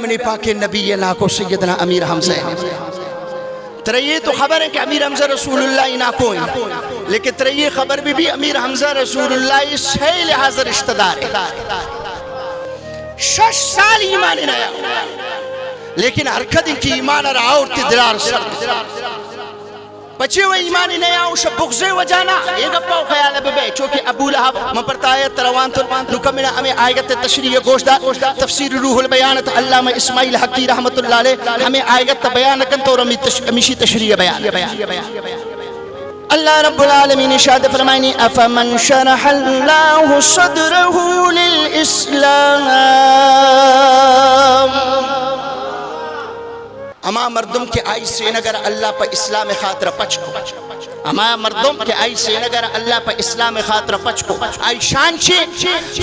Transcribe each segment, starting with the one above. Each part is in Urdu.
من پاک نبی نا کو سیدنا امیر حمزہ ترے یہ تو خبر ہے کہ امیر حمزہ رسول اللہ نا کو ہے، لیکن ترے یہ خبر بھی امیر حمزہ رسول اللہ سے لحاظ رشتہ دار ہے. 6 سال ایمان نیا لیکن حرکت کی ایمان رہا اور تدرار سر بچے وہ ایمان نیا اور بغضے و جانا ایک اپاو خیال ہے بے چونکہ ابو لہب من پرتا آیت تروان نکمنا ہمیں آیت تشریح گوشدہ تفسیر روح البیانت علامہ اسماعیل حقی رحمت اللہ علیہ ہمیں آیت بیان کنتا اور ہمیشی تشریح بیان. اللہ رب العالمین ارشاد فرمائنی افمن شرح اللہ صدرہ للاسلام اما مردم کے آئی سے نگر اللہ پہ اسلام خاطر پچ کو، اما مردم کے آئی سے نگر اللہ پہ اسلام خاطر پچ کو آئی شان چھے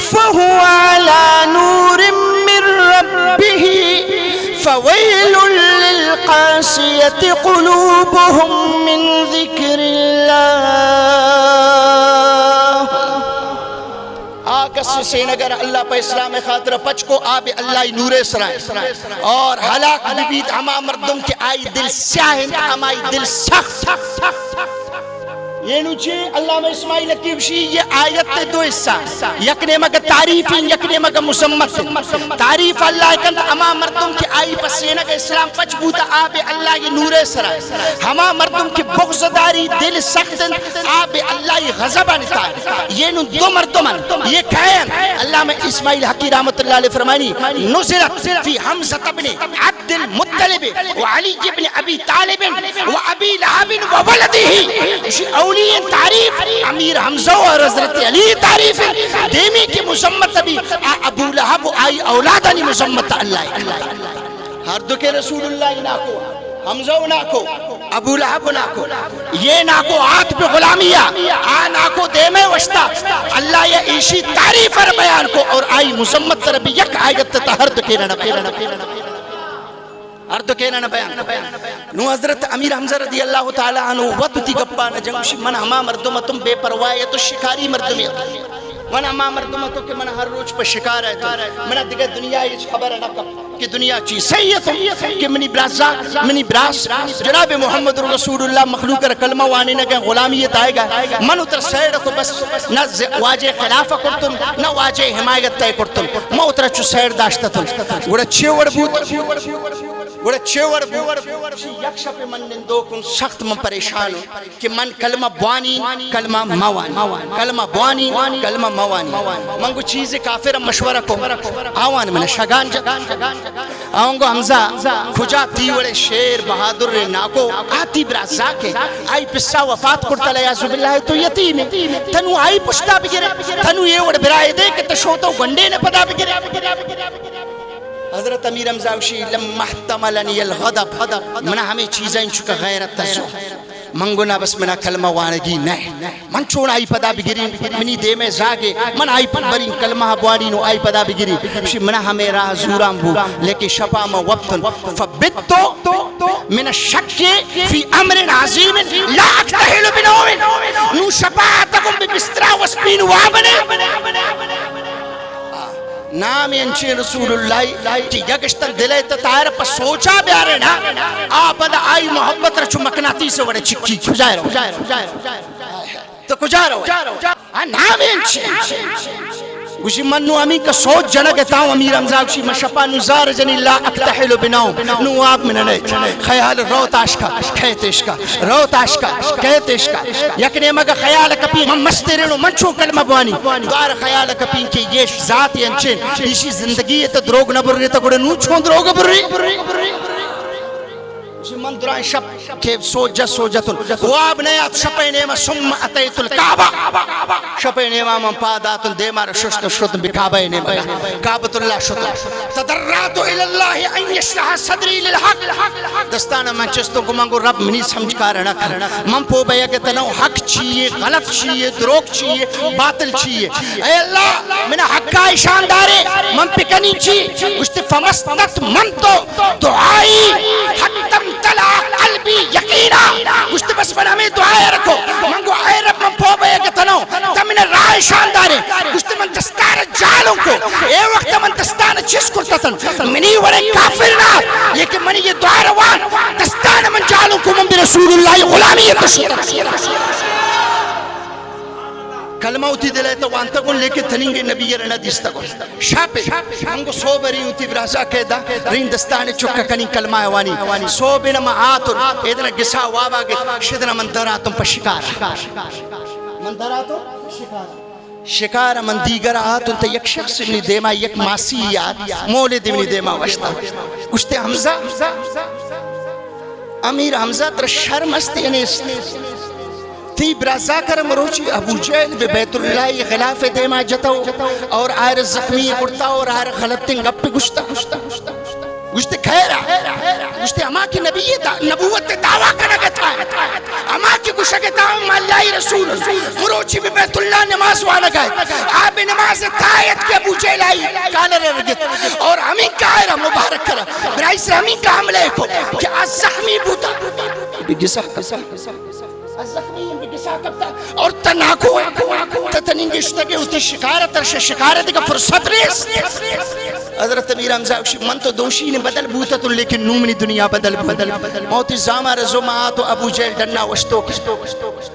فہو علی نور من ربہ فویل للقاسیت قلوبهم من ذکر اللہ. آکس سے نگر اللہ پہ اسلام خاطر پچ کو آب اللہ نور سرائے اور حلاق ببید اما مردم کے آئی دل سیاہم امائی دل سخت. یہ نوچے علامہ اسماعیل حقی یہ آیت دو حصہ یکنے مگا تعریف یکنے مگا مسمت. تعریف اللہ کند اما مردم کی آئی پسینہ کا اسلام پچ بوتا آب اللہ کی نور سرائے، ہما مردم کی بغضداری دل سخت آب اللہ کی غضب نتائے. یہ نو دو مردمان یہ کہن علامہ اسماعیل حقی رحمت اللہ علیہ فرمائنی نزلت فی حمزہ بن عبد المطلب وعلی بن ابی طالب وابی لہب وولدہ. تعریف امیر حمزہ اور حضرت علی تعریف دیمی کی مذمت بھی ابو لہب آئی اولادانی مذمت اللہ. ہر دو کے رسول اللہ ناکو حمزہ ناکو ابو لہب ناکو یہ ناکو آت پہ غلامیہ آ ناکو دیمے وشتا اللہ یہ ایشی تعریف اور بیان کو اور آئی مذمت ربی یک آیت تا ہر دو کے اردو کہنا نہ بیان نو حضرت امیر حمزہ رضی اللہ تعالیٰ عنہ وقت تی گپا نہ جنگوشی من ہما مردمہ تم بے پروائی تو شکاری مردمی من ہما مردمہ تو کہ من ہر روچ پر شکار ہے تو من دیگر دنیا یہ خبر ہے نہ کہ دنیا چیز سیئت کہ منی براس جناب محمد رسول اللہ مخلوق را کلمہ وانے نہ کہ غلامیت آئے گا من اتر سیڑ کو بس نہ واجہ خلافہ کرتن نہ واجہ حمایت تے کرتن میں اتر چو سیڑ داشتا تن گوڑا چیوڑ بوت گوڑا چیوڑ یک شپ من نندو کن سخت من پریشان ہوں کہ من کلمہ بوانی کلمہ موانی کلمہ بوانی کلمہ موانی منگو چیز کافر مشورہ کو آوان من شگان آؤنگو حمزہ کھجا تیوڑے شیر بہادر ناکو آتی برازا کے آئی پسا وفات کرتا لیا زب اللہ تو یتیم تنو آئی پشتا بگرے تنو یہ وڑ برائے دے کہ تشوتو گنڈے نے پدا بگرے. حضرت امیر حمزہ لما احتملنی الغضب منہ ہمیں چیزیں چکا غیرت تزو منگونا بس منا کلمہ وانگی نہیں من چون آئی پدا بگری منی دے میں زاگے من آئی پدبرین کلمہ بوانی نو آئی پدا بگری منہ ہمیں راہ زوران بو لیکن شپا ما وقتن فبتو من الشک فی امر عظیم لا اکتحل بنومن نو شپاعتکم ببسترا وسپین وابنے نام انچے رسول اللہ کہ یگشتن دلے تتائر پر سوچا بیارے نا آپدا آئی محبت رچو مکناتی سے وڑے چکی کھجائے رہو تو کھجائے رہو نام انچے گوشی منو امین کا سوچ جنگ تاؤں امیر حمزہ گوشی مشپا نزار جنی اللہ اکتحلو بناؤں نو آپ من نیت خیال روت عشقا کہت عشقا روت عشقا کہت عشقا یکنے مگا خیال کپین من مسترینو من چون کلمہ بوانی دوار خیال کپین کی یہ ذات انچین اسی زندگی ہے تو دروگ نبر رہی تو گوڑے نو چون دروگ بر رہی من درائن شب کہ سوجتن واب نیات شپے نیمہ سم اتیت الکعبہ شپے نیمہ من پادات دیمار ششت شتن بکعبہ نیمہ کعبت اللہ شتن تدراتو الاللہ ان یشرح صدری للحق دستانا من چستوں کو منگو رب منی سمجھ کارنا کرنا من پو بیا کہ تنو حق چیئے غلط چیئے دروگ چیئے باطل چیئے اے اللہ من حقائی شاندارے من پکنی چیئے گشت فمستت من تو دعائی حتم تلا قلبی یقینا گشت بس من ہمیں دعائے رکھو منگو اے رب من پو بیا کہ تنو تمن رائے نعرہ شاندار ہے گشت من دستان جالوں کو اے وقت من دستان چیز کرتا تھا منی ورے کافر نہ لیکن منی یہ دعا روان دستان من جالوں کو من برسول اللہ غلامیت شیطان کلمہ ہوتی دلیتا وانتا کن لیکن تنینگے نبی رنا دیستا کن شاپے ہنگو صوبری ہوتی برازا قیدہ رین دستانے چکا کنی کلمہ آوانی صوبنا ما آتر ایدنا گسا وابا گے شدنا مندراتم پا شکارا مندراتم شکارا من دیگر آتن تا یک شخص ابنی دیما یک ماسی یاد مولد ابنی دیما وشتا گشتے حمزہ امیر حمزہ تر شرم است انیست تی برازا کر مروچی ابو جہل بے بیت اللہ غلاف دیما جتاو اور آئر زخمی کرتا اور آئر غلطیں گپ پہ گشتا گشتے خیرہ گشتے اما کی نبوت دعویٰ کرنگتا ہے اما کی گشکتا ہوں اللہ رسول مروچی بے بیت اللہ نماز والا گئے آپ نماز تایت کے ابو جہل آئی کالا رگت اور ہمیں کائرہ مبارک کرا برائی سے ہمیں کا عملے کو کہ آج زخمی بوتا بگسا الزخمی بگسا کبتا اور تناکو تتنینگشتا کے ہوتی شکارت ترش شکارت کا فرصت ریس حضرت امیر حمزہ من تو دوشی نے بدل بوتا تو لیکن نومنی دنیا بدل موتی زامہ رزو آتو ابو جیل ڈننا وشتو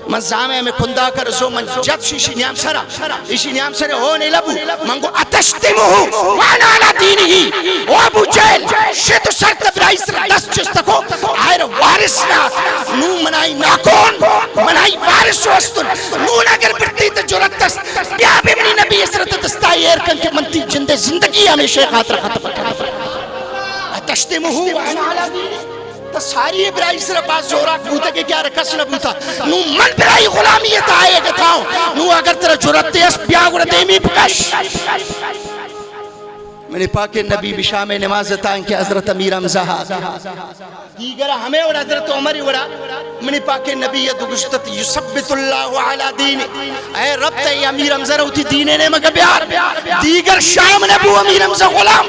من زامہ میں کندہ کر رزو من جد شیشی نیام سرا ایشی نیام سرا ہونے لبو من گو اتشتمو وانا علا دینی ہی او ابو جیل شیطو سرط برائیس دس چستکو آئر وارسنا نو منائی ناکون منائی وارس وستن نون اگر برتی تا جرت دست بیا بھی منی نبی اسرت دستائی ایرکن کے منتی جندے زندگی ہمیشہ خاطر ختم کرنا اتشتمہو وانا علا دینی تا ساری برائی سر باز زورا بوتا کہ کیا رکس نہ بوتا نو من برائی غلامیت آئے گا تھاؤں نو اگر ترہ جرت دے اس بیا گوڑا دیمی پکش میں نے پاک نبی بشام نماز تائیں کہ حضرت امیر حمزہ دیگر ہمیں اور حضرت عمری وڑا میں نے پاک نبی دگشتت یثبت اللہ علی دین اے رب تے امیر حمزہ روتی دینے نے مگا بیار دیگر شام نبو امیر حمزہ غلام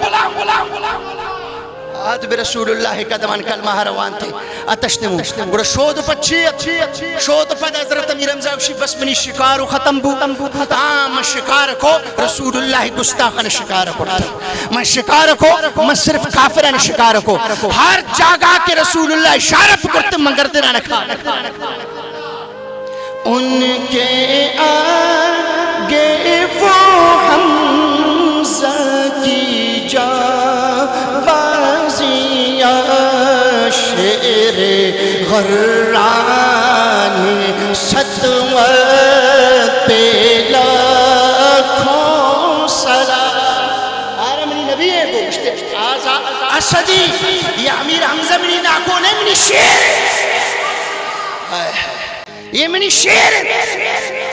آد برسول اللہ قدمان کلمہ روان تھے اتشتمو گوڑا شود پچھی شود پد حضرت امیر حمزہ وشی بس منی شکارو ختم بو من شکار کو رسول اللہ گستاخن شکار کو من شکار کو من صرف کافران شکار کو ہر جاگہ کے رسول اللہ اشارت کرتے من گردنا نکھا ان کے آگے وہ حمزہ کی جا شیر غران صدوت پہ لاکھوں سلام آرمنی نبی ہے گوشتے اسدی یہ امیر حمزہ منی ناکو نہیں منی شیر یہ منی شیر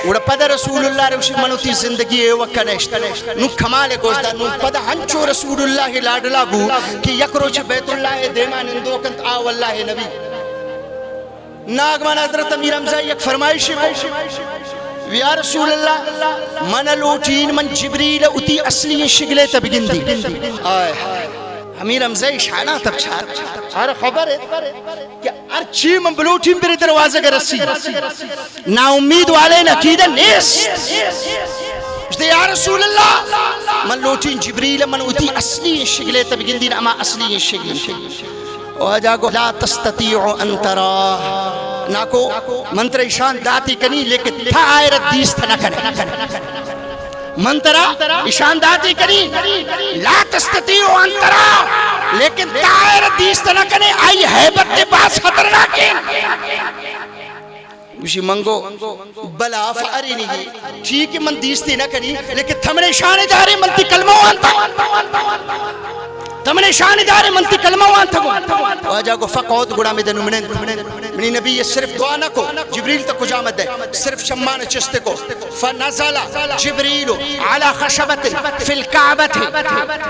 وڑا پدا رسول اللہ روشی منوتی زندگی ہے وکا نیشت نو کمال گوشتا نو پدا ہنچو رسول اللہ لاڈلا گو کہ یک روچ بیت اللہ دیمان اندو کنت آو اللہ نبی ناگمان حضرت امیر حمزہ یک فرمائشی کو یا رسول اللہ من لوٹین من جبریل اتی اصلی شگلے تبگن دی امیر حمزہ شانہ تب چھار اور خبر ہے کہ ارچی من بلوٹین پر دروازہ کا رسی نا امید والے نقیدہ نیست یا رسول اللہ من لوٹین جبریل من اتی اصلی شگلے تبگن دی اما اصلی شگلے وجاگو لا تستطیعو ان ترا ناکو منتر اشان داتی کنی لیکن تھا آئرت دیست نہ کنے منترا اشان داتی کنی لا تستطیعو ان ترا لیکن تھا آئرت دیست نہ کنے آئی حیبت دے باس خطرناکیں وشی منگو بلا فارینی ٹھیک ہے من دیستی نہ کنی لیکن تھمنے شان دارے منتی کلمہ وانتا تمنے شان دارے منتی کلمہ وانتا گو واجہ کو فقود گڑا میں دنو منی نبی یہ صرف دعا نہ کو جبریل تک جامد ہے صرف شمان چستے کو فنزل جبریل علی خشبت فی الکعبت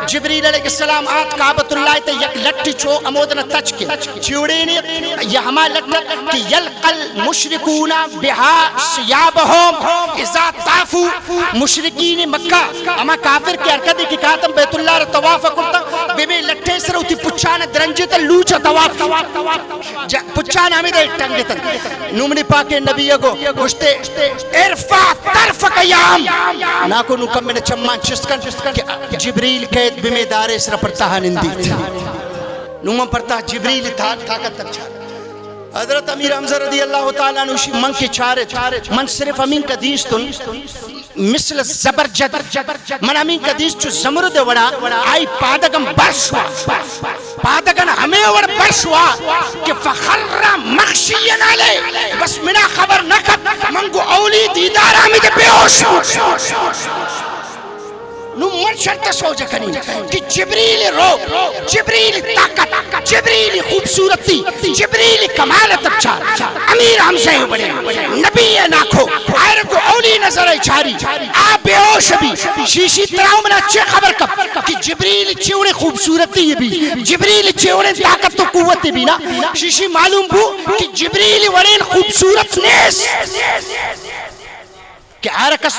جبریل علیہ السلام آت کعبت اللہ تے یک لٹی چو امودنا تچ کے چیوڑینی یہ ہما لٹی کہ یلقل مشرکون بہا سیابہم اذا طافو مشرکین مکہ اما کافر کی حرکت کی کاتم بیت اللہ رتوافہ کرتا بے لٹھے سر ہوتی پچان درنجت لوچ تواف پچان ہمیں دے ٹنگت نمنی پاک نبی کو گشتے ارفع طرفک یام ناکو نکم میں چمان چستکن کہ جبریل قید بمی دار اسرا پرتا ہنندی نوم پرتا جبریل طاقت تک چھا حضرت امیر حمزہ رضی اللہ تعالیٰ عنہ من کے چارے من صرف امین قدیس تن مثل زبرجد من امین قدیس چو زمرد وڑا آئی پادگم برشوا پادگن ہمیں وڑ برشوا کہ فخر مخشین علی بس منا خبر نکت منگو اولی دیدار آمید بیوش نو من شرط سوچا کنی کہ جبریل رو جبریل طاقت جبریل خوبصورتی جبریل کمالت اچھا امیر حمزہ بڑے نبی ناکھو آئر کو اولی نظر چاری آپ بے ہوش بھی شیشی تراؤ منا اچھے خبر کب کہ جبریل چیوڑے خوبصورتی بھی جبریل چیوڑے طاقت تو قوت بھی نا شیشی معلوم بھو کہ جبریل وڑین خوبصورت نیس کہ آرکس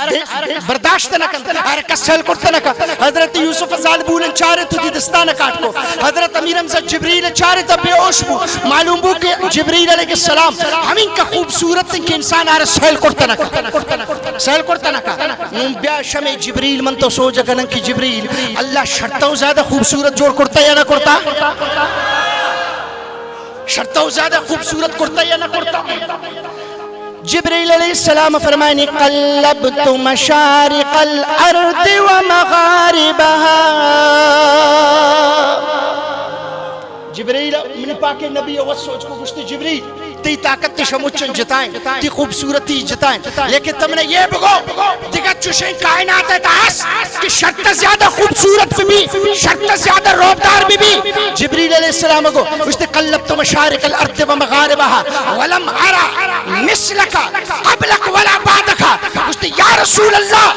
برداشت نہ کن آرکس سیل کرتا نہ کن حضرت یوسف ظالبون چارے تو دی دستانہ کاٹ کو حضرت امیر حمزہ جبریل چارے تا بے اوش بو معلوم بو کہ جبریل علیہ السلام ہمیں کا خوبصورت کہ انسان آرہ سیل کرتا نہ کن سیل کرتا نہ کن نم بیا شمع جبریل من تو سوچا کنن کی جبریل اللہ شرطاو زیادہ خوبصورت جوڑ کرتا یا نہ کرتا شرطاو زیادہ خوبصورت کرتا یا نہ کرتا جبریل علیہ السلام فرمائنی قلبت مشارق الارض ومغاربها جبریل من پاک نبی اوہ سوچ کو گشتی جبریل تی طاقت تی شموچن جتائیں تی خوبصورتی جتائیں لیکن تم نے یہ بگو دیکھا چوشیں کائنات ہے تاس کہ شرط زیادہ خوبصورت بھی شرط زیادہ روبدار بھی جبریل علیہ السلام کو گشتی قلبت مشارق الارض ومغاربها ولم ارى مثلك قبلك ولا بعدك گشتی یا رسول اللہ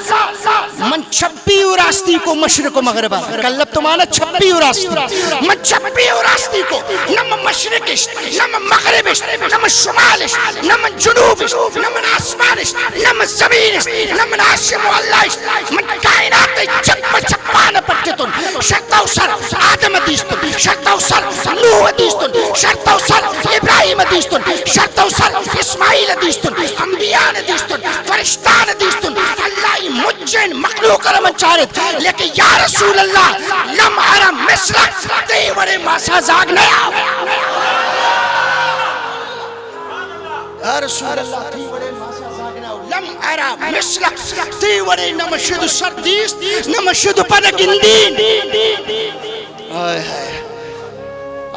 من چھپی و راستی کو مشرق و مغربہ قلبت مانا چھپی و راستی من چھپی و راستی کو نم مشرقش نم مغربش نم شمالش نم جنوبش نم آسمانش نم زمینش نم ناشم واللہش من کائنات چھپانا پٹتن شرطاو سر آدم دیستن شرطاو سر نوح دیستن شرطاو سر ابراہیم دیستن شرطاو سر اسماعیل دیستن انبیاء دیستن فرشتان دیستن اللہ مجھن مخلوق رمن چارت لیکن یا رسول اللہ لم ارم مثلک دیوڑے ماسا زاگ نیا یا رسول اللہ دیوڑے ماسا زاگ نیا لم ارم مثلک دیوڑے نمشد سردیست نمشد پنگندین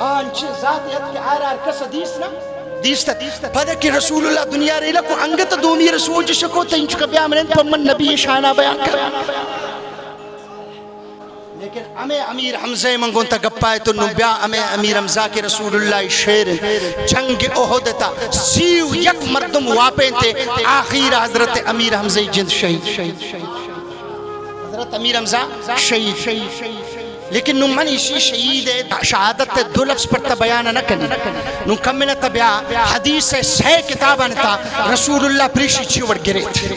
آنچہ ذاتیت کے آرار کس حدیث نا دیستا پدہ کہ رسول اللہ دنیا ریلہ کو انگت دومی رسول جشکو تینچ کا بیامرین پمن نبی شانہ بیان کر لیکن ہمیں امیر حمزہ منگون تا گپائے تو نبیا ہمیں امیر حمزہ کے رسول اللہ شیر جنگ احد تا سیو یک مردم واپیں تے آخیر حضرت امیر حمزہ جند شہید حضرت امیر حمزہ شہید لیکن نو من اسی شہید شہادت دو لفظ پر تا بیانہ نہ کرنی نو کم میں تبیا حدیث سہ کتابہ نتا رسول اللہ پریشی چیوڑ گرے تھے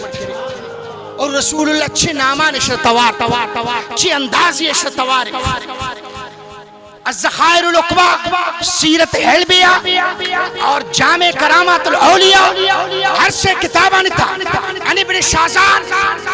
اور رسول اللہ چھ نامان اشتوار چھ اندازی اشتوار الزخائر العقبہ سیرت حلبیہ اور جامع کرامات الاولیاء ہر سے کتابہ نتا عن ابن شازان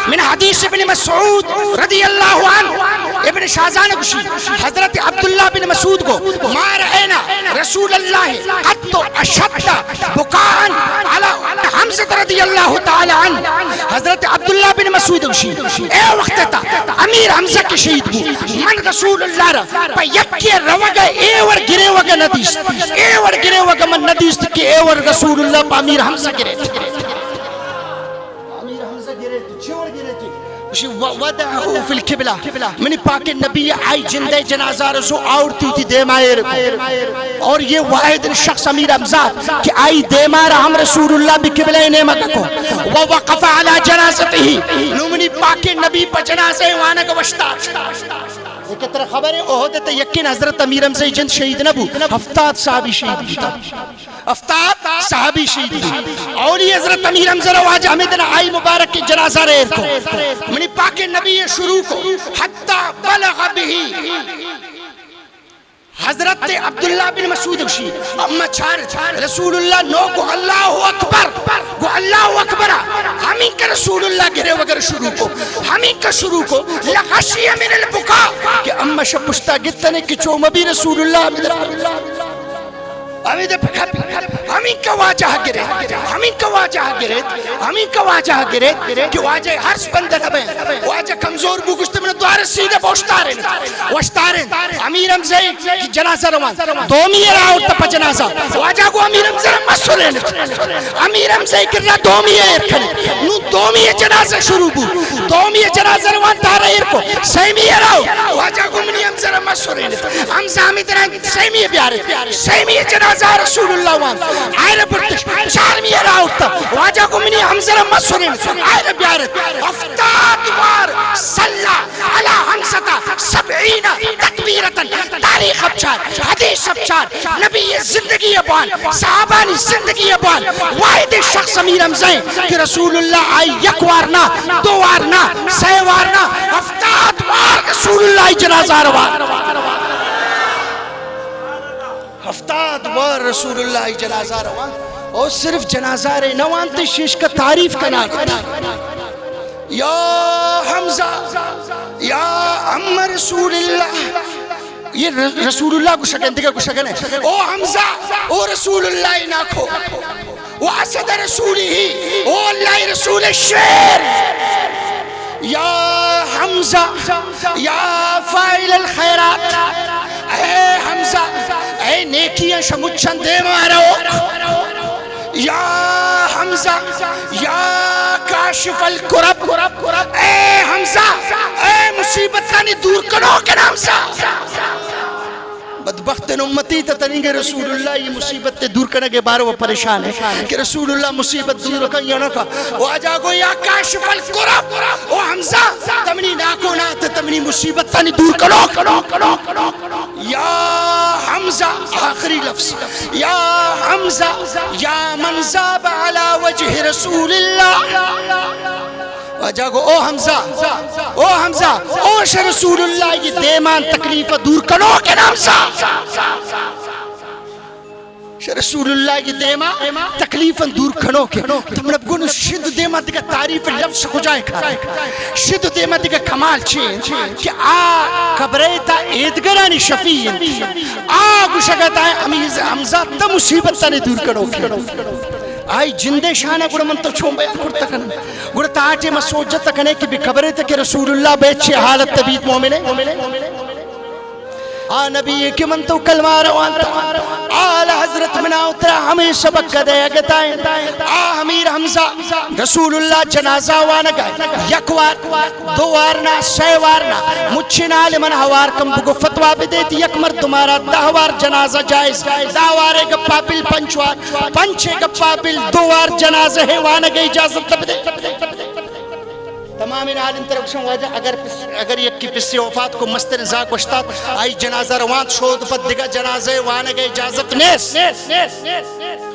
من حدیث ابن مسعود رضی اللہ عنہ ابن شازان کشی حضرت عبداللہ بن مسعود کو ما رأینا رسول اللہ قد اشد بکان علی حمزہ رضی اللہ تعالی عنہ حضرت عبداللہ بن مسعود کشی اے وقت تا امیر حمزہ کی شہید بو من رسول اللہ را پا یکی روگا ایور گرے وگا ندیست ایور گرے وگا من ندیست کہ ایور رسول اللہ پا امیر حمزہ گرے تھے امیر حمزہ گرے تھے چھوڑ گرے تھے وَدَعُوا فِي الْقِبْلَةِ منی پاک نبی آئی جندے جنازہ رسو آورتی تھی دیمائے رکو اور یہ واحد شخص امیر حمزہ کہ آئی دیمارہ ہم رسول اللہ بھی قبلہ نعمت کو وَوَقَفَ عَلَى جَنَازَتِهِ نومنی پاک نبی پا جنازہ وانا کو وشتا لیکن ترہ خبر ہے احد یقین حضرت امیر حمزہ جند شہید نبو ہفتاد صحابی شہید بیتا ہفتاد صحابی شہید بیتا اولی حضرت امیر حمزہ رواج حمدنا آئی مبارک کی جنازہ رہے کو منی پاک نبی شروع کو حتی بلغ بھی حضرت عبداللہ بن مسعود وشی اما چھار رسول اللہ نو کو اللہ اکبر گو اللہ اکبر ہمیں کا رسول اللہ گرے وگر شروع کو ہمیں کا شروع کو لغشی من البکا کہ اما شپشتا گتنے کی چوم بھی رسول اللہ ہمیں کا واجہ گرے ہمیں کا واجہ گرے ہمیں کا واجہ گرے کہ واجہ ہر سپندر ہمیں واجہ کمزور بوگشت من دوار سیدھے وشتارن امیر حمزہ کی جنازہ روان دومی راؤ تپا جنازہ واجہ کو امیر حمزہ مسئولین امیر حمزہ کرنا دومی ارکھنے نو دومی جنازہ شروع بو دومی جنازہ روان تارا ارکو سیمی راؤ واجہ کو منی حمزہ مسئولین حمزہ ہمیں دران سیمی بیارے سیمی جنازہ رسول اللہ وان آئر برتش چارمی راؤتا واجہ کو منی حمزہ مسئولین آئر بیارت افتاد وار صلی علی حمزہ 70 تکبیرتا تاریخ ابچار حدیث ابچار نبی زندگی ابان صحابانی زندگی ابان واحد شخص امیر حمزہ کہ رسول اللہ آئی یک وارنا دو وارنا سی وارنا افتاد وار رسول اللہ جنازہ روان افتاد وار رسول اللہ جنازہ روان اور صرف جنازہ رے نوان تے شیش کا تعریف کنا یا حمزہ یا ام رسول اللہ یہ رسول اللہ کو شکن دیکھا کو شکن ہے او حمزہ او رسول اللہ ناکھو او اسد رسولی ہی او اللہ رسول الشیر یا حمزہ یا فائل الخیرات اے حمزہ اے نیکیاں شمچن دے مارا یا حمزہ یا کاشف الکرب اے حمزہ اے مصیبت تانی دور کرو کہ حمزہ بدبخت امتی تنگے رسول اللہ یہ مصیبت دور کرنے کے بارے وہ پریشان ہے کہ رسول اللہ مصیبت دور کر یا نہ کھا وہ آجا گو یا کاشف الکرب او حمزہ تمنی ناکو نات تمنی مصیبت تانی دور کرو یا حمزہ آخری لفظ یا حمزہ یا من ذاب علی وجہ رسول اللہ وجہ کو او حمزہ اوش رسول اللہ یہ دیمان تکلیف دور کرو کہ حمزہ رسول اللہ یہ دیمان تکلیف دور کرو کہ تم نے گنو شد دیمان دیکھا تعریف لفظ کو جائے کھا شد دیمان دیکھا کمال چین کہ آ قبریتا ایدگرانی شفیین آ گوشگتا ہے امیز حمزہ تا مصیبت تا نے دور کرو کہ آئی جندے شانہ گوڑا من تو چھوم بیان کرتا کھنے گوڑا تا آٹے میں سوچتا کھنے کہ بھی قبرے تھے کہ رسول اللہ بیچے حالت طبیعت مومنے نبی کے من تو کلمہ روان تا آل حضرت منا اترا ہمیں سبق کا دے گتا ہے امیر حمزہ رسول اللہ جنازہ وانا گئے یک وار دو وارنا سی وارنا مچھنا لمن ہوار کم بگو فتوہ بھی دیتی یک مرد تمہارا 10 وار جنازہ جائز 10 وارے گپا بل 5 وار 5 گپا بل 2 وار جنازہ ہے وانا گئی اجازت تب دے تمام ان عالم ترکشن واجہ اگر یک کی پسی وفات کو مستر زاک وشتات آئی جنازہ روان شود پت دیگا جنازہ وانا گئی اجازت نیس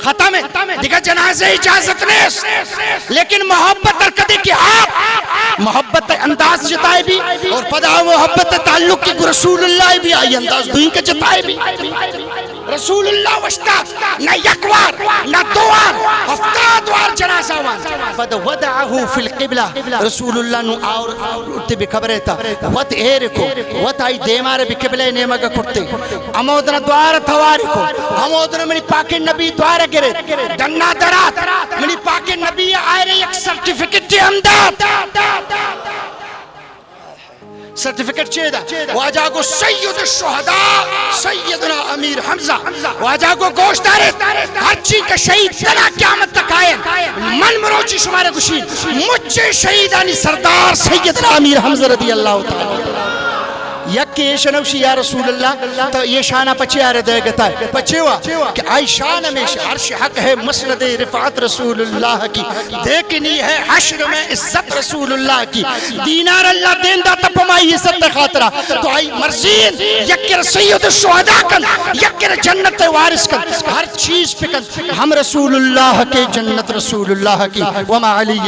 ختم ہے دیگا جنازہ اجازت نیس لیکن محبت ترکدے کی آپ محبت انداز جتائے بھی اور پدا محبت تعلق کی رسول اللہ بھی آئی انداز دوئی کے جتائے بھی رسول اللہ وشتات نہ یکوار نہ دوار ہفتاد جنازہ وان فد ودعہو فی القبلہ رسول اللہ نو آور اٹھتے بھی خبرے تھا وط ایر کو وط آئی دیمارے بھی قبلہ نیمہ کا کرتے امودنا دوار تھواری کو امودنا منی پاک نبی دوار گرے دننا درات منی پاک نبی آئرے یک سرٹیفکٹ امداد سرٹیفکٹ چیدہ واجہ کو سید الشہداء سیدنا امیر حمزہ واجہ کو گوشت دارت ہر چیز کا شہید تنا قیامت تک آئے من مروچی شمارے گوشین مجھے شہیدانی سردار سیدنا امیر حمزہ رضی اللہ تعالی یک کے شنوشی یا رسول اللہ تو یہ شانہ پچے آرے دے گتا ہے پچے ہوا کہ آئی شانہ میں عرش حق ہے مسند رفعت رسول اللہ کی دیکھنی ہے حشر میں عزت رسول اللہ کی دینار اللہ دین دا تپمائی عزت خاطرہ تو آئی مرزین یکر سید الشہداء کن یکر جنت وارث کن ہر چیز پہ کن ہم رسول اللہ کے جنت رسول اللہ کی وما علی